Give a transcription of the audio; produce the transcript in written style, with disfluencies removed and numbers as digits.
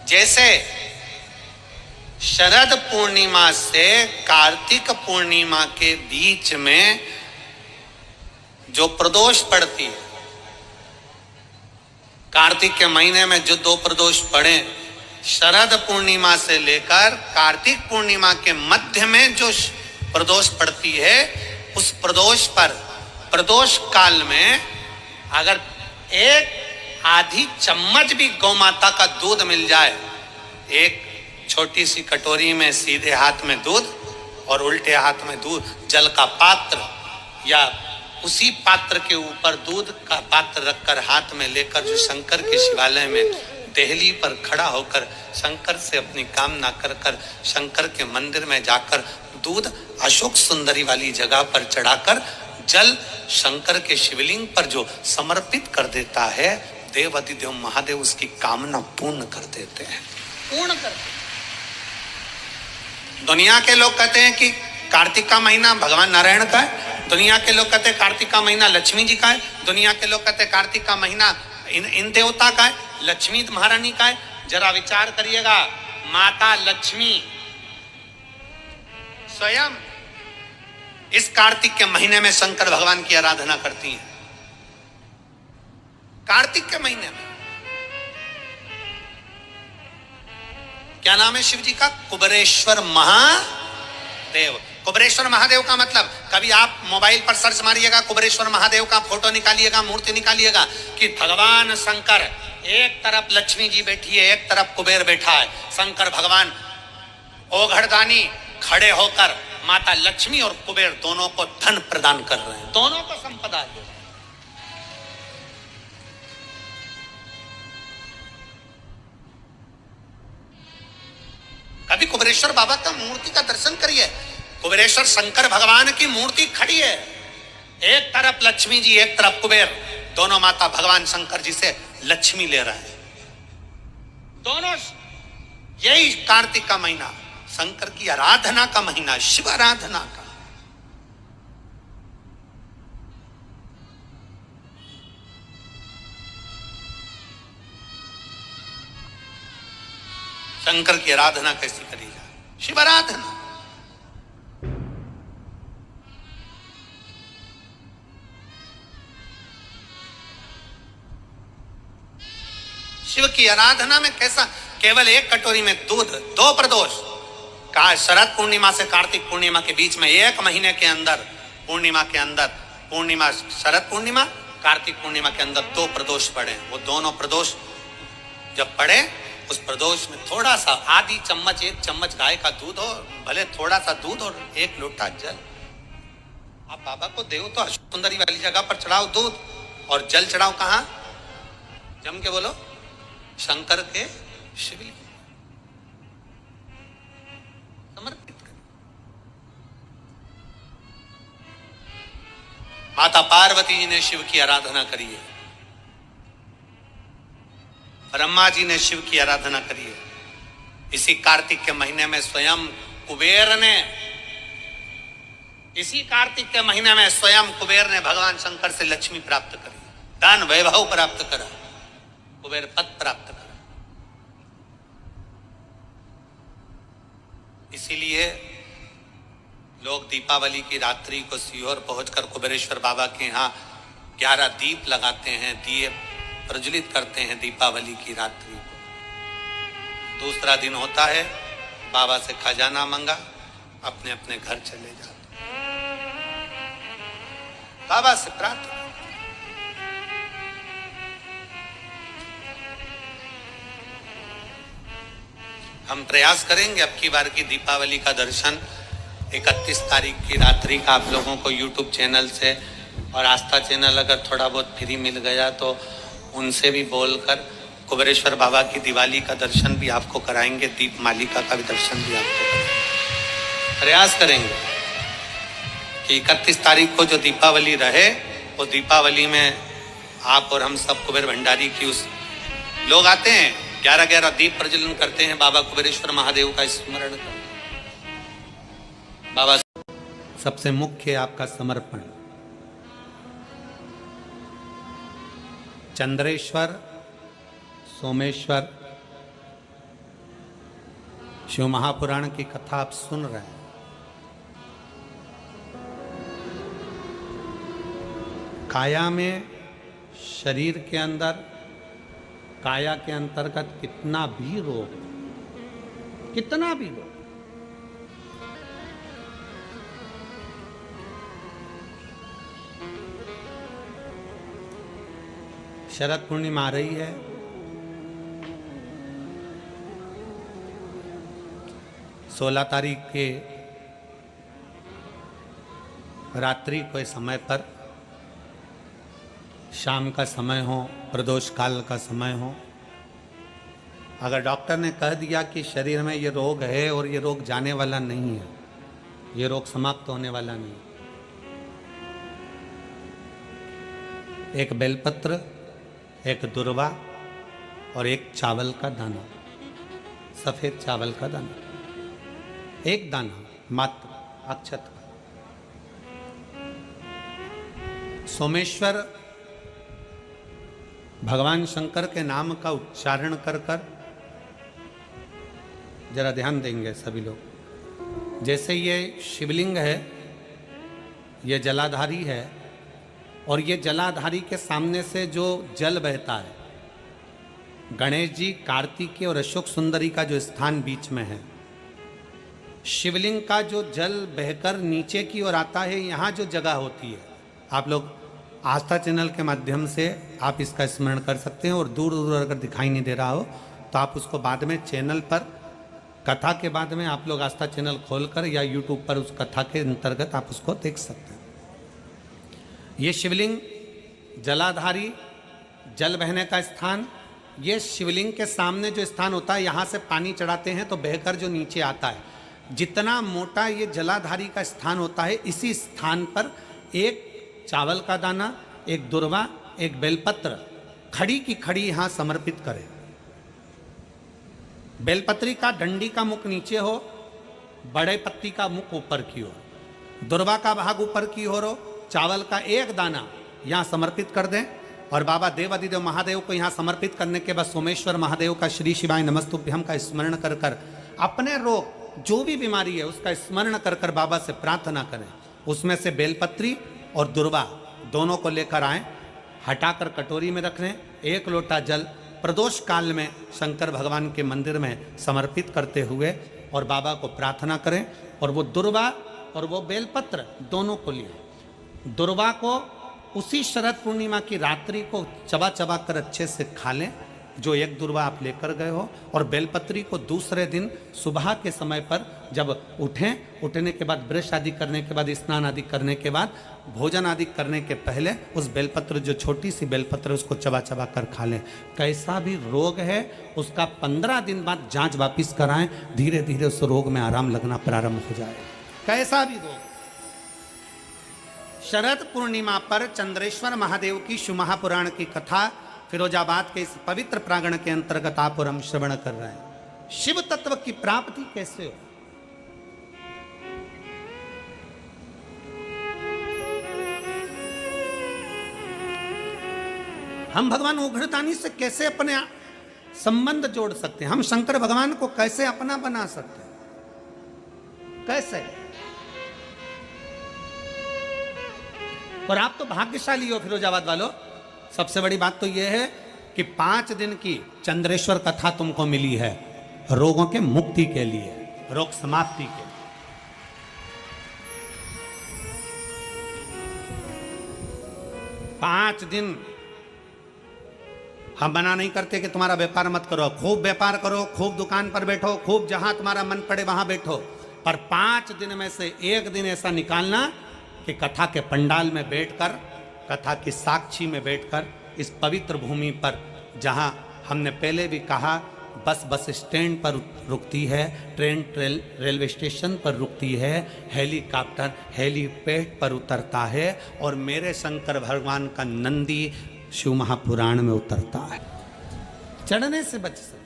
जैसे शरद पूर्णिमा से कार्तिक पूर्णिमा के बीच में जो प्रदोष पड़ती है, कार्तिक के महीने में जो 2 प्रदोष पड़े, शरद पूर्णिमा से लेकर कार्तिक पूर्णिमा के मध्य में जो प्रदोष पड़ती है, उस प्रदोष पर प्रदोष काल में अगर एक आधी चम्मच भी गौ माता का दूध मिल जाए, एक छोटी सी कटोरी में सीधे हाथ में दूध और उल्टे हाथ में दूध, जल का पात्र या उसी पात्र के ऊपर दूध का पात्र रखकर हाथ में लेकर जो शंकर के शिवालय में देहली पर खड़ा होकर शंकर से अपनी कामना कर कर शंकर के मंदिर में जाकर दूध अशोक सुंदरी वाली जगह पर चढ़ाकर जल शंकर के शिवलिंग पर जो समर्पित कर देता है, देवाधिदेव महादेव उसकी कामना पूर्ण कर देते हैं, पूर्ण कर देते। दुनिया के लोग कहते हैं कि कार्तिक का महीना भगवान नारायण का है, दुनिया के लोग कहते हैं कार्तिक का महीना लक्ष्मी जी का है, दुनिया के लोग कहते हैं कार्तिक का महीना इन देवता का है, लक्ष्मी महारानी का है। जरा विचार करिएगा, माता लक्ष्मी स्वयं इस कार्तिक के महीने में शंकर भगवान की आराधना करती हैं। कार्तिक के महीने में क्या नाम है शिव जी का? कुबेरेश्वर महादेव। कुबेरेश्वर महादेव का मतलब, कभी आप मोबाइल पर सर्च मारिएगा, कुबेरेश्वर महादेव का फोटो निकालिएगा, मूर्ति निकालिएगा कि भगवान शंकर, एक तरफ लक्ष्मी जी बैठी है, एक तरफ कुबेर बैठा है। शंकर भगवान ओघड़दानी खड़े होकर माता लक्ष्मी और कुबेर दोनों को धन प्रदान कर रहे हैं, दोनों को संपदा दे रहे हैं। कभी कुबेरेश्वर बाबा का मूर्ति का दर्शन करिए, कुबेरेश्वर शंकर भगवान की मूर्ति खड़ी है, एक तरफ लक्ष्मी जी, एक तरफ कुबेर, दोनों माता भगवान शंकर जी से लक्ष्मी ले रहे हैं दोनों। यही कार्तिक का महीना शंकर की आराधना का महीना, शिव आराधना का। शंकर की आराधना कैसी करी जाए? शिव आराधना। शिव की आराधना में कैसा, केवल एक कटोरी में दूध, 2 प्रदोष का शरद पूर्णिमा से कार्तिक पूर्णिमा के बीच में एक महीने के अंदर, पूर्णिमा के अंदर, पूर्णिमा शरद पूर्णिमा कार्तिक पूर्णिमा के अंदर 2 प्रदोष पड़े। वो दोनों प्रदोष जब पड़े, उस प्रदोष में थोड़ा सा, आधी चम्मच, 1 चम्मच गाय का दूध हो, भले थोड़ा सा दूध और 1 लोटा जल। आप बाबा को देव तो सुंदरी वाली जगह पर चढ़ाओ दूध, और जल चढ़ाओ कहां? जम के बोलो, शंकर के शिवलिंग समर्पित करें। माता पार्वती जी ने शिव की आराधना करी है, ब्रह्मा जी ने शिव की आराधना करी है। इसी कार्तिक के महीने में स्वयं कुबेर ने, इसी कार्तिक के महीने में स्वयं कुबेर ने भगवान शंकर से लक्ष्मी प्राप्त करी, धन वैभव प्राप्त करा, कुबेर पद प्राप्त करा। इसीलिए लोग दीपावली की रात्रि को सीहोर पहुंचकर कुबेरेश्वर बाबा के यहाँ 11 दीप लगाते हैं, दिए प्रज्वलित करते हैं दीपावली की रात्रि को। दूसरा दिन होता है, बाबा से खजाना मंगा, अपने अपने घर चले जाते, बाबा से प्रार्थना। हम प्रयास करेंगे अब की बार की दीपावली का दर्शन 31 तारीख की रात्रि का आप लोगों को YouTube चैनल से, और आस्था चैनल अगर थोड़ा बहुत फ्री मिल गया तो उनसे भी बोलकर कुबेरेश्वर बाबा की दिवाली का दर्शन भी आपको कराएंगे, दीप मालिका का भी दर्शन भी आपको कराएंगे। प्रयास करेंगे कि 31 तारीख को जो दीपावली रहे, वो दीपावली में आप और हम सब कुबेर भंडारी की उस, लोग आते हैं 11-11 दीप प्रज्वलन करते हैं, बाबा कुबेरेश्वर महादेव का स्मरण करते हैं। बाबा सबसे मुख्य आपका समर्पण, चंद्रेश्वर, सोमेश्वर, शिव महापुराण की कथा आप सुन रहे हैं। काया में, शरीर के अंदर, काया के अंतर्गत कितना भी रोग, कितना भी रोग, शरद पूर्णिमा आ रही है। सोलह तारीख के रात्रि के समय पर, शाम का समय हो, प्रदोष काल का समय हो, अगर डॉक्टर ने कह दिया कि शरीर में ये रोग है और ये रोग जाने वाला नहीं है, ये रोग समाप्त होने वाला नहीं, एक बेलपत्र, एक दुर्वा और एक चावल का दाना, सफेद चावल का दाना, एक दाना मात्र अक्षत का, सोमेश्वर भगवान शंकर के नाम का उच्चारण कर कर, जरा ध्यान देंगे सभी लोग। जैसे ये शिवलिंग है, ये जलाधारी है, और ये जलाधारी के सामने से जो जल बहता है, गणेश जी, कार्तिकेय और अशोक सुंदरी का जो स्थान बीच में है, शिवलिंग का जो जल बहकर नीचे की ओर आता है, यहाँ जो जगह होती है, आप लोग आस्था चैनल के माध्यम से आप इसका स्मरण कर सकते हैं। और दूर दूर अगर दिखाई नहीं दे रहा हो तो आप उसको बाद में चैनल पर, कथा के बाद में आप लोग आस्था चैनल खोलकर या यूट्यूब पर उस कथा के अंतर्गत आप उसको देख सकते हैं। ये शिवलिंग जलाधारी, जल बहने का स्थान, ये शिवलिंग के सामने जो स्थान होता है, यहाँ से पानी चढ़ाते हैं तो बहकर जो नीचे आता है, जितना मोटा ये जलाधारी का स्थान होता है, इसी स्थान पर एक चावल का दाना, एक दुर्वा, एक बेलपत्र खड़ी की खड़ी यहाँ समर्पित करें। बेलपत्री का डंडी का मुख नीचे हो, बड़े पत्ती का मुख ऊपर की ओर, दुर्वा का भाग ऊपर की ओर हो, चावल का एक दाना यहाँ समर्पित कर दें। और बाबा देवादिदेव महादेव को यहाँ समर्पित करने के बाद सोमेश्वर महादेव का श्री शिवाय नमस्तुभ्यम का स्मरण कर कर अपने रोग, जो भी बीमारी है उसका स्मरण कर कर बाबा से प्रार्थना करें। उसमें से बेलपत्री और दुर्वा दोनों को लेकर आएं, हटाकर कटोरी में रख लें। एक लोटा जल प्रदोष काल में शंकर भगवान के मंदिर में समर्पित करते हुए और बाबा को प्रार्थना करें। और वो दुर्वा और वो बेलपत्र दोनों को लिए, दुर्वा को उसी शरद पूर्णिमा की रात्रि को चबा चबा कर अच्छे से खा लें, जो एक दुर्वा आप लेकर गए हो। और बेलपत्री को दूसरे दिन सुबह के समय पर जब उठें, उठने के बाद ब्रश आदि करने के बाद, स्नान आदि करने के बाद, भोजन आदि करने के पहले उस बेलपत्र, जो छोटी सी बेलपत्र, उसको चबा चबा कर खा लें। कैसा भी रोग है उसका 15 दिन बाद जांच वापिस कराएं, धीरे धीरे उस रोग में आराम लगना प्रारंभ हो जाए। कैसा भी रोग। शरद पूर्णिमा पर चंद्रेश्वर महादेव की शिव महापुराण की कथा फिरोजाबाद के इस पवित्र प्रांगण के अंतर्गत आप और हम श्रवण कर रहे हैं। शिव तत्व की प्राप्ति कैसे हो। हम भगवान उघड़तानी से कैसे अपने संबंध जोड़ सकते हैं, हम शंकर भगवान को कैसे अपना बना सकते हैं, कैसे। और आप तो भाग्यशाली हो फिरोजाबाद वालों। सबसे बड़ी बात तो यह है कि 5 दिन की चंद्रेश्वर कथा तुमको मिली है रोगों के मुक्ति के लिए, रोग समाप्ति के लिए। 5 दिन हम मना नहीं करते कि तुम्हारा व्यापार मत करो, खूब व्यापार करो, खूब दुकान पर बैठो, खूब जहां तुम्हारा मन पड़े वहां बैठो, पर 5 दिन में से एक दिन ऐसा निकालना कि कथा के पंडाल में बैठकर, कथा की साक्षी में बैठकर, इस पवित्र भूमि पर जहां हमने पहले भी कहा बस स्टैंड पर रुकती है, ट्रेन रेलवे स्टेशन पर रुकती है, हेलीकॉप्टर हेलीपैड पर उतरता है, और मेरे शंकर भगवान का नंदी शिव महापुराण में उतरता है। चढ़ने से बच सकते।